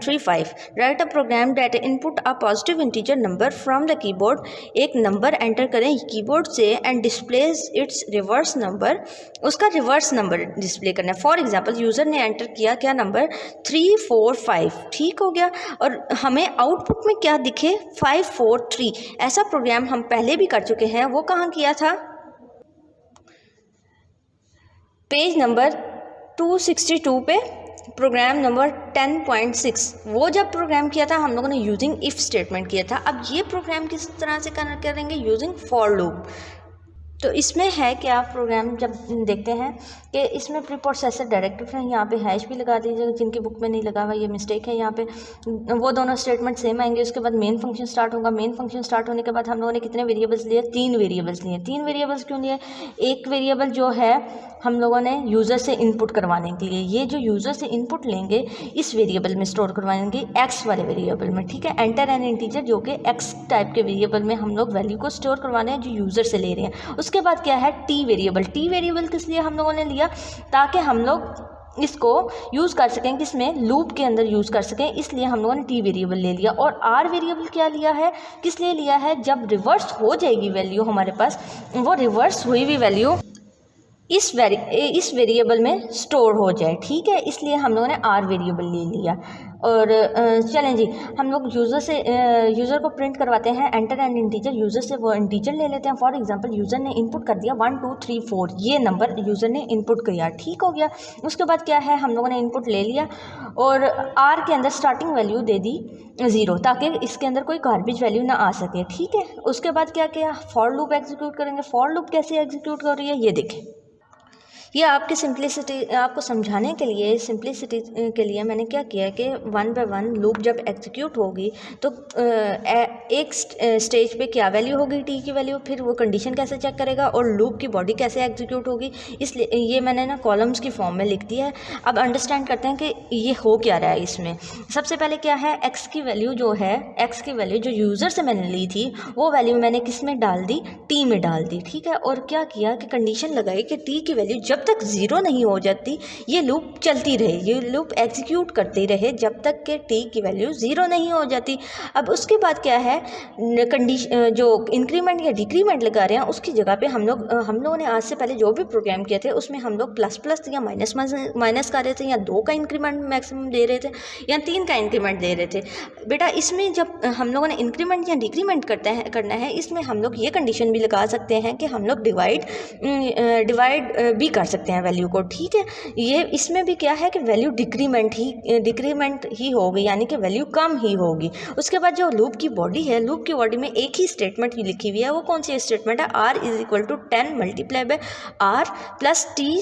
935 write a program that input a positive integer number from the keyboard. एक number enter करें keyboard से and displays its reverse number, उसका reverse number display करना है। For example user ने enter किया क्या नंबर 345, ठीक हो गया, और हमें आउटपुट में क्या दिखे 543। ऐसा प्रोग्राम हम पहले भी कर चुके हैं, वो कहाँ किया था, पेज नंबर 262 पे प्रोग्राम नंबर 10.6। वो जब प्रोग्राम किया था हम लोगों ने यूजिंग इफ़ स्टेटमेंट किया था। अब ये प्रोग्राम किस तरह से करेंगे, यूजिंग फॉर लूप। तो इसमें है कि आप प्रोग्राम जब देखते हैं कि इसमें प्री प्रोसेसर डायरेक्टिव है, यहाँ पे हैश भी लगा दीजिएगा, जिनकी बुक में नहीं लगा हुआ ये मिस्टेक है। यहाँ पे वो दोनों स्टेटमेंट सेम आएंगे। उसके बाद मेन फंक्शन स्टार्ट होगा। मेन फंक्शन स्टार्ट होने के बाद हम लोगों ने कितने वेरिएबल्स लिए, 3 वेरिएबल्स लिए। 3 वेरिएबल्स क्यों लिए, एक वेरिएबल जो है हम लोगों ने यूज़र से इनपुट करवाने के लिए, ये जो यूज़र से इनपुट लेंगे इस वेरिएबल में स्टोर करवाएंगे, एक्स वाले वेरिएबल में, ठीक है। एंटर एन इंटीजर जो कि एक्स टाइप के वेरिएबल में हम लोग वैल्यू को स्टोर करवाने हैं जो यूज़र से ले रहे हैं। उसके बाद क्या है, टी वेरिएबल। टी वेरिएबल किस लिए हम लोगों ने लिया, ताकि हम लोग इसको यूज़ कर सकें, किसमें, लूप के अंदर यूज़ कर सकें, इसलिए हम लोगों ने टी वेरिएबल ले लिया। और आर वेरिएबल क्या लिया है, किस लिए लिया है, जब रिवर्स हो जाएगी वैल्यू हमारे पास, वो रिवर्स हुई हुई वैल्यू इस वेरिएबल में स्टोर हो जाए, ठीक है, इसलिए हम लोगों ने आर वेरिएबल ले लिया। और चलें जी, हम लोग यूज़र को प्रिंट करवाते हैं एंटर एंड इंटीजर। यूज़र से वो इंटीजर ले लेते हैं। फॉर एग्जांपल यूज़र ने इनपुट कर दिया 1 2 3 4, ये नंबर यूज़र ने इनपुट किया, ठीक हो गया। उसके बाद क्या है, हम लोगों ने इनपुट ले लिया और आर के अंदर स्टार्टिंग वैल्यू दे दी 0, ताकि इसके अंदर कोई गार्बेज वैल्यू ना आ सके, ठीक है। उसके बाद क्या किया, फॉर लूप एग्जीक्यूट करेंगे। फॉर लूप कैसे एग्जीक्यूट कर रही है ये देखें। ये आपकी सिंप्लिसिटी, आपको समझाने के लिए, सिंप्लिसिटी के लिए मैंने क्या किया है कि 1 बाय 1 लूप जब एग्जीक्यूट होगी तो एक स्टेज पे क्या वैल्यू होगी, टी की वैल्यू, फिर वो कंडीशन कैसे चेक करेगा और लूप की बॉडी कैसे एग्जीक्यूट होगी, इसलिए ये मैंने ना कॉलम्स की फॉर्म में लिख दिया है। अब अंडरस्टैंड करते हैं कि ये हो क्या रहा है इसमें। सबसे पहले क्या है, एक्स की वैल्यू जो है, एक्स की वैल्यू जो यूज़र से मैंने ली थी वो वैल्यू मैंने किस में डाल दी, टी में डाल दी, ठीक है। और क्या किया कि कंडीशन लगाई कि टी की वैल्यू जब तक 0 नहीं हो जाती ये लूप चलती रहे, ये लूप एग्जीक्यूट करती रहे जब तक कि टी की वैल्यू 0 नहीं हो जाती। अब उसके बाद क्या है, कंडीशन जो इंक्रीमेंट या डिक्रीमेंट लगा रहे हैं उसकी जगह पे हम लोगों ने आज से पहले जो भी प्रोग्राम किए थे उसमें हम लोग प्लस प्लस या माइनस कर रहे थे, या 2 का इंक्रीमेंट मैक्सिमम दे रहे थे, या 3 का इंक्रीमेंट दे रहे थे। बेटा इसमें जब हम लोगों ने इंक्रीमेंट या डिक्रीमेंट करना है, इसमें हम लोग ये कंडीशन भी लगा सकते हैं कि हम लोग डिवाइड भी कर सकते हैं वैल्यू को, ठीक है। ये इसमें भी क्या है कि वैल्यू डिक्रीमेंट ही होगी, यानी कि वैल्यू कम ही होगी। उसके बाद जो लूप की बॉडी है, लूप की बॉडी में एक ही स्टेटमेंट लिखी हुई है, वो कौन सी स्टेटमेंट है, r = 10 multiply by r plus T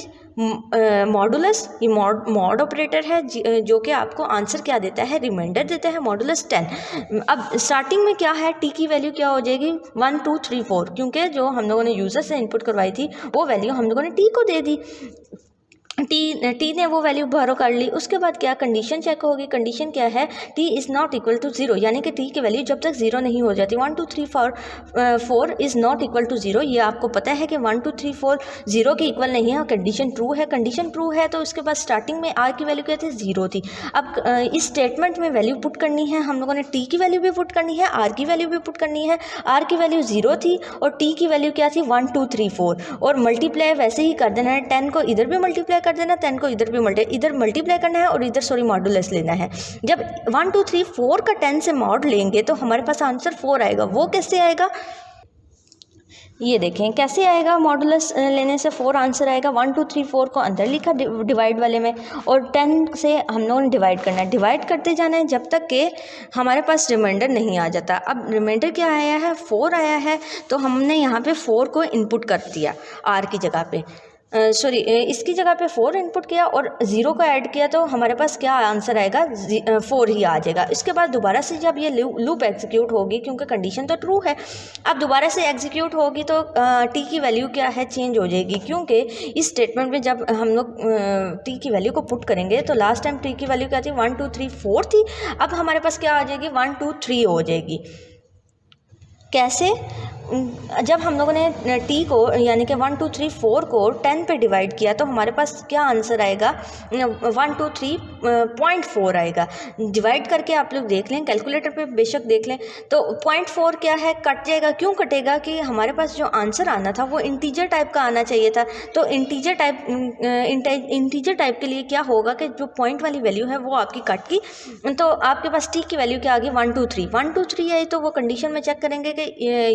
modulus. ये मॉड ऑपरेटर है जो कि आपको आंसर क्या देता है, रिमाइंडर देता है, मॉडुलस 10। अब स्टार्टिंग में क्या है, टी की वैल्यू क्या हो जाएगी 1 2 3 4, क्योंकि जो हम लोगों ने यूज़र से इनपुट करवाई थी वो वैल्यू हम लोगों ने टी को दे दी, टी ने वो वैल्यू बारो कर ली। उसके बाद क्या, कंडीशन चेक होगी। कंडीशन क्या है, T is not equal to 0, यानी कि टी की वैल्यू जब तक 0 नहीं हो जाती। 1 2 3 4 इज़ नॉट इक्वल टू 0, ये आपको पता है कि 1 2 3 4 0 के इक्वल नहीं है। कंडीशन ट्रू है, कंडीशन ट्रू है तो उसके बाद स्टार्टिंग में आर की वैल्यू क्या थी, 0 थी। अब इस स्टेटमेंट में वैल्यू पुट करनी है, हम लोगों ने टी की वैल्यू भी पुट करनी है, आर की वैल्यू भी पुट करनी है। आर की वैल्यू 0 थी और टी की वैल्यू क्या थी, 1 2 3 4, और मल्टीप्लाई वैसे ही कर देना है, 10 को इधर भी मल्टीप्लाई कर देना, 10 को इधर मल्टीप्लाई करना है और इधर मॉडुलस लेना है। जब 1 2 3 4 का 10 से मॉड लेंगे तो हमारे पास आंसर 4 आएगा। वो कैसे आएगा, ये देखें कैसे आएगा, मॉडुलस लेने से 4 आंसर आएगा। 1 2 3 4 को अंदर लिखा डिवाइड वाले में, और 10 से हम लोगों ने डिवाइड करना है, डिवाइड करते जाना है जब तक कि हमारे पास रिमाइंडर नहीं आ जाता। अब रिमाइंडर क्या आया है, 4 आया है, तो हमने यहाँ पे 4 को इनपुट कर दिया आर की जगह पे, इसकी जगह पे 4 इनपुट किया और 0 को ऐड किया, तो हमारे पास क्या आंसर आएगा, 4 ही आ जाएगा। इसके बाद दोबारा से जब ये लूप एग्जीक्यूट होगी, क्योंकि कंडीशन तो ट्रू है, अब दोबारा से एग्जीक्यूट होगी तो टी की वैल्यू क्या है, चेंज हो जाएगी, क्योंकि इस स्टेटमेंट में जब हम लोग टी की वैल्यू को पुट करेंगे तो लास्ट टाइम टी की वैल्यू क्या थी, 1 2 3 4 थी। अब हमारे पास क्या आ जाएगी, 1 2 3 हो जाएगी। कैसे, जब हम लोगों ने टी को यानी कि 1 2 3 4 को 10 पे डिवाइड किया तो हमारे पास क्या आंसर आएगा, 123.4 आएगा। डिवाइड करके आप लोग देख लें, कैलकुलेटर पे बेशक देख लें, तो 0.4 क्या है, कट जाएगा। क्यों कटेगा कि हमारे पास जो आंसर आना था वो इंटीजर टाइप का आना चाहिए था। तो इंटीजर टाइप के लिए क्या होगा कि जो पॉइंट वाली वैल्यू है वो आपकी कट की, तो आपके पास टी की वैल्यू क्या आ गई 1 2 3 1 2 3 आई, तो वो कंडीशन में चेक करेंगे कि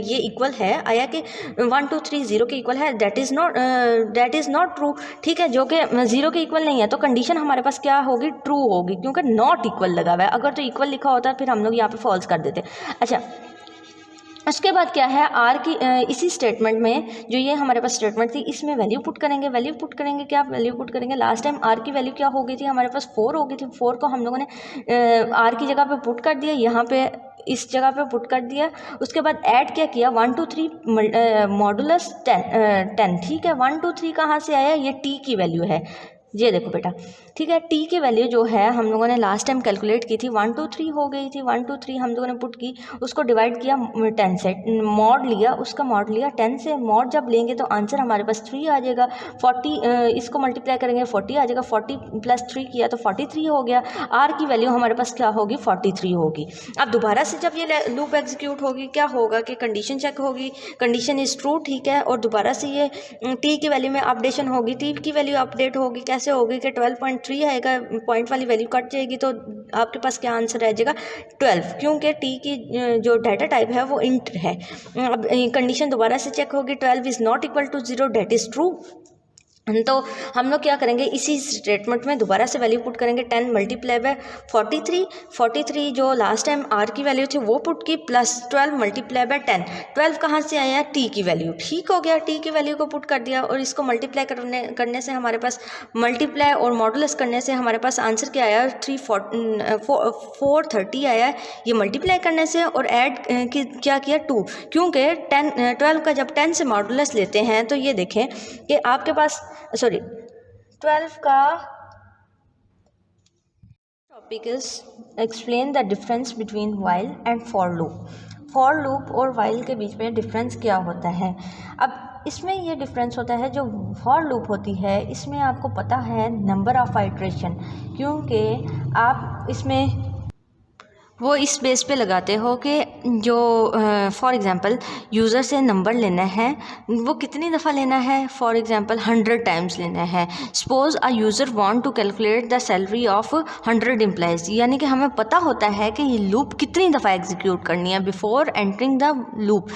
ये इक्वल है, आया कि 1 2 3 0 के इक्वल है, दैट इज़ नॉट ट्रू। ठीक है, जो कि 0 के इक्वल नहीं है, तो कंडीशन हमारे पास क्या होगी, ट्रू होगी, क्योंकि नॉट इक्वल लगा हुआ है। अगर तो इक्वल लिखा होता फिर हम लोग यहाँ पे फॉल्स कर देते। अच्छा, उसके बाद क्या है, आर की इसी स्टेटमेंट में जो ये हमारे पास स्टेटमेंट थी, इसमें वैल्यू पुट करेंगे। क्या वैल्यू पुट करेंगे, लास्ट टाइम आर की वैल्यू क्या हो गई थी, हमारे पास 4 हो गई थी। 4 को हम लोगों ने आर की जगह पे पुट कर दिया, यहाँ पे इस जगह पे पुट कर दिया। उसके बाद ऐड क्या किया, 1 2 3 मॉडुलस 10। ठीक है, 1 2 3 कहाँ से आया, ये टी की वैल्यू है, ये देखो बेटा। ठीक है, टी की वैल्यू जो है हम लोगों ने लास्ट टाइम कैलकुलेट की थी, 1 2 3 हो गई थी। 1 2 3 हम लोगों ने पुट की, उसको डिवाइड किया 10 से, मॉड लिया, उसका मॉड लिया 10 से। मॉड जब लेंगे तो आंसर हमारे पास 3 आ जाएगा। 40 इसको मल्टीप्लाई करेंगे 40 आ जाएगा, 40 + 3 किया तो 43 हो गया। आर की वैल्यू हमारे पास क्या होगी, 43 होगी। अब दोबारा से जब ये लूप एग्जीक्यूट होगी, क्या होगा कि कंडीशन चेक होगी, कंडीशन इज़ ट्रू। ठीक है, और दोबारा से ये टी की वैल्यू में अपडेशन होगी। टी की वैल्यू अपडेट होगी, कैसे होगी कि 12.3 आएगा, पॉइंट वाली वैल्यू कट जाएगी, तो आपके पास क्या आंसर रह जाएगा, 12, क्योंकि टी की जो डाटा टाइप है वो इंट है। अब कंडीशन दोबारा से चेक होगी, 12 is not equal to 0, that is true. तो हम लोग क्या करेंगे, इसी स्टेटमेंट में दोबारा से वैल्यू पुट करेंगे, 10 मल्टीप्लाई बाय 43 जो लास्ट टाइम आर की वैल्यू थी वो पुट की, प्लस 12 मल्टीप्लाई बाय 10। 12 कहाँ से आया, टी की वैल्यू। ठीक हो गया, टी की वैल्यू को पुट कर दिया, और इसको मल्टीप्लाई करने से हमारे पास मल्टीप्लाई और मॉडुलस करने से हमारे पास आंसर क्या आया, 430 आया। ये मल्टीप्लाई करने से और ऐड क्या किया 2, क्योंकि 12 का जब 10 से मॉडुलस लेते हैं तो ये देखें कि आपके पास 12 का topic is explain the difference between while and for loop. For loop और वाइल के बीच में डिफरेंस क्या होता है। अब इसमें ये डिफरेंस होता है, जो फॉर लूप होती है इसमें आपको पता है नंबर ऑफ आइट्रेशन, क्योंकि आप इसमें वो इस बेस पे लगाते हो कि जो फॉर एग्ज़ाम्पल यूज़र से नंबर लेना है, वो कितनी दफ़ा लेना है, फॉर एग्ज़ाम्पल 100 टाइम्स लेना है। Suppose a user want to calculate the salary of 100 employees, यानी कि हमें पता होता है कि ये लूप कितनी दफ़ा एग्जीक्यूट करनी है। बिफोर एंटरिंग द लूप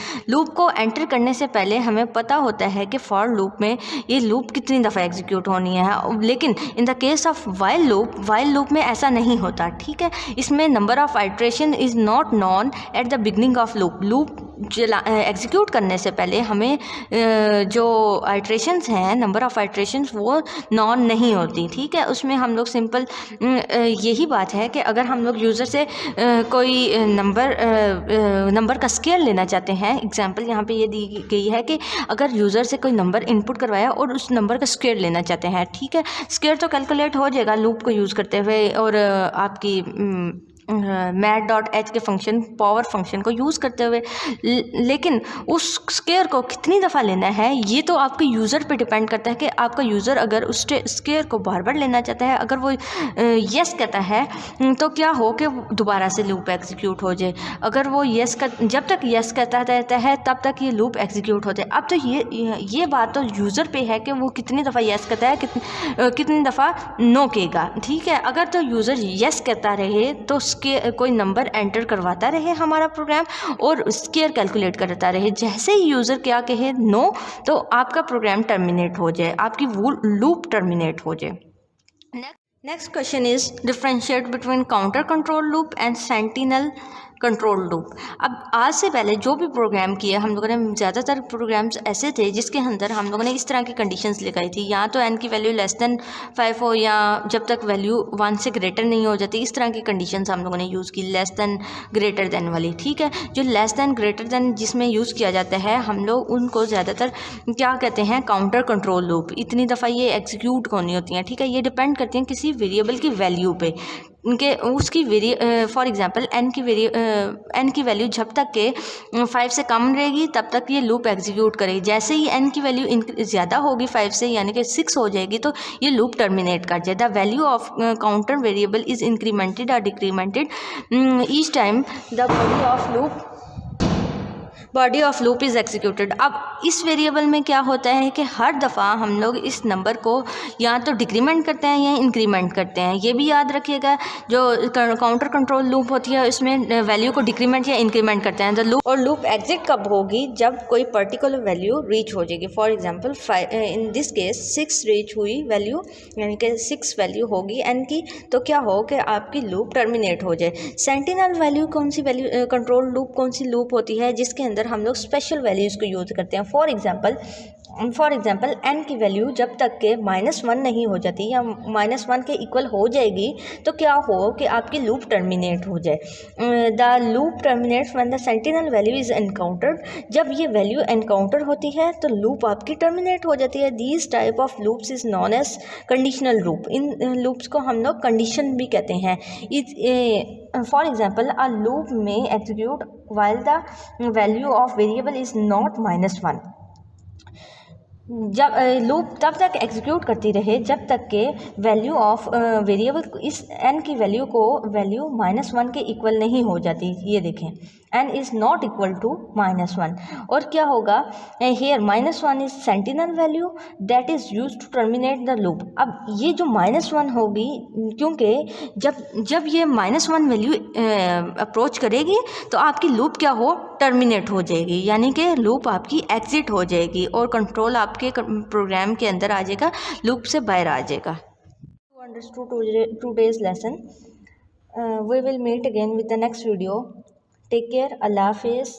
को एंटर करने से पहले हमें पता होता है कि फॉर लूप में ये लूप कितनी दफ़ा एग्जीक्यूट होनी है। लेकिन in the case of while loop में ऐसा नहीं होता। ठीक है, इसमें number of iteration is not non at the beginning of loop execute करने से पहले हमें जो आइट्रेशंस हैं, नंबर ऑफ आइट्रेशंस, वो नॉन नहीं होती। ठीक है, उसमें हम लोग सिंपल यही बात है कि अगर हम लोग यूज़र से कोई नंबर का स्केल लेना चाहते हैं, एग्जांपल यहाँ पे ये दी गई है कि अगर यूज़र से कोई नंबर इनपुट करवाया और उस नंबर का स्केल लेना चाहते हैं। ठीक है, स्केल तो कैलकुलेट हो जाएगा लूप को यूज़ करते हुए, और आपकी math.h के फंक्शन, पावर फंक्शन को यूज़ करते हुए, लेकिन उस स्केयर को कितनी दफ़ा लेना है ये तो आपके यूज़र पे डिपेंड करता है कि आपका यूज़र अगर उस स्केयर को बार बार लेना चाहता है, अगर वो यस कहता है तो क्या हो कि दोबारा से लूप एग्जीक्यूट हो जाए। अगर वो जब तक यस कहता रहता है तब तक ये लूप एग्जीक्यूट होते हैं। अब तो ये बात तो यूज़र पे है कि वो कितनी दफ़ा यस कहता है, कितनी दफ़ा नो कहेगा। ठीक है, अगर तो यूज़र यस कहता रहे तो कोई नंबर एंटर करवाता रहे हमारा प्रोग्राम और स्केयर कैलकुलेट करता रहे। जैसे ही यूज़र क्या कहे नो, तो आपका प्रोग्राम टर्मिनेट हो जाए, आपकी वो लूप टर्मिनेट हो जाए। Next question is differentiate between counter control loop and sentinel control loop. अब आज से पहले जो भी प्रोग्राम किए हम लोगों ने, ज़्यादातर प्रोग्राम्स ऐसे थे जिसके अंदर हम लोगों ने इस तरह की कंडीशंस लगाई थी, या तो n की वैल्यू <5 हो, या जब तक वैल्यू 1 से ग्रेटर नहीं हो जाती, इस तरह की कंडीशंस हम लोगों ने यूज़ की, <> वाली। ठीक है, जो <> जिसमें यूज़ किया जाता है, हम लोग उनको ज़्यादातर क्या कहते हैं, काउंटर कंट्रोल लूप। इतनी दफ़ा ये एग्जीक्यूट होनी होती हैं। ठीक है, ये डिपेंड करती हैं किसी वेरिएबल की वैल्यू पे। इनके उसकी फॉर एग्जांपल n की वैल्यू जब तक के 5 से कम रहेगी तब तक ये लूप एग्जीक्यूट करेगी। जैसे ही n की वैल्यू ज़्यादा होगी 5 से, यानी कि 6 हो जाएगी, तो ये लूप टर्मिनेट कर जाए। The value of counter variable is incremented और decremented each time the body of loop is executed. अब इस वेरिएबल में क्या होता है कि हर दफ़ा हम लोग इस नंबर को या तो डिक्रीमेंट करते हैं या इंक्रीमेंट करते हैं। ये भी याद रखिएगा, जो काउंटर कंट्रोल लूप होती है इसमें वैल्यू को डिक्रीमेंट या इंक्रीमेंट करते हैं। लूप एग्जिट कब होगी? जब कोई पर्टिकुलर वैल्यू रीच हो जाएगी। For example in this case 6 reach हुई वैल्यू, यानी कि 6 वैल्यू होगी n की, तो क्या हो कि आपकी लूप टर्मिनेट हो जाए। सेंटिनल वैल्यू कौन सी वैल्यू कंट्रोल लूप कौन सी लूप होती है जिसके अंदर हम लोग स्पेशल वैल्यूज़ को यूज़ करते हैं। फॉर एग्जांपल n की वैल्यू जब तक के -1 नहीं हो जाती या -1 के इक्वल हो जाएगी तो क्या हो कि आपकी लूप टर्मिनेट हो जाए। The loop terminates when the sentinel value is encountered. जब ये वैल्यू एनकाउंटर होती है तो लूप आपकी टर्मिनेट हो जाती है। These type of loops is known as conditional loop. इन लूप्स को हम लोग कंडीशन भी कहते हैं। फॉर एग्जाम्पल अ लूप में execute while the value of variable is not -1। जब लूप तब तक एग्जीक्यूट करती रहे जब तक के वैल्यू ऑफ वेरिएबल इस n की वैल्यू -1 के इक्वल नहीं हो जाती। ये देखें, n is not equal to -1। और क्या होगा here, -1 is sentinel value that is use to terminate the loop. अब ये जो -1 होगी, क्योंकि जब ये -1 वैल्यू अप्रोच करेगी तो आपकी लूप क्या हो, टर्मिनेट हो जाएगी, यानी कि लूप आपकी एग्जिट हो जाएगी और कंट्रोल आपके प्रोग्राम के अंदर आ जाएगा, लूप से बाहर आ जाएगा। To understand today's lesson, we will meet again with the next video. Take care. Allah Hafiz.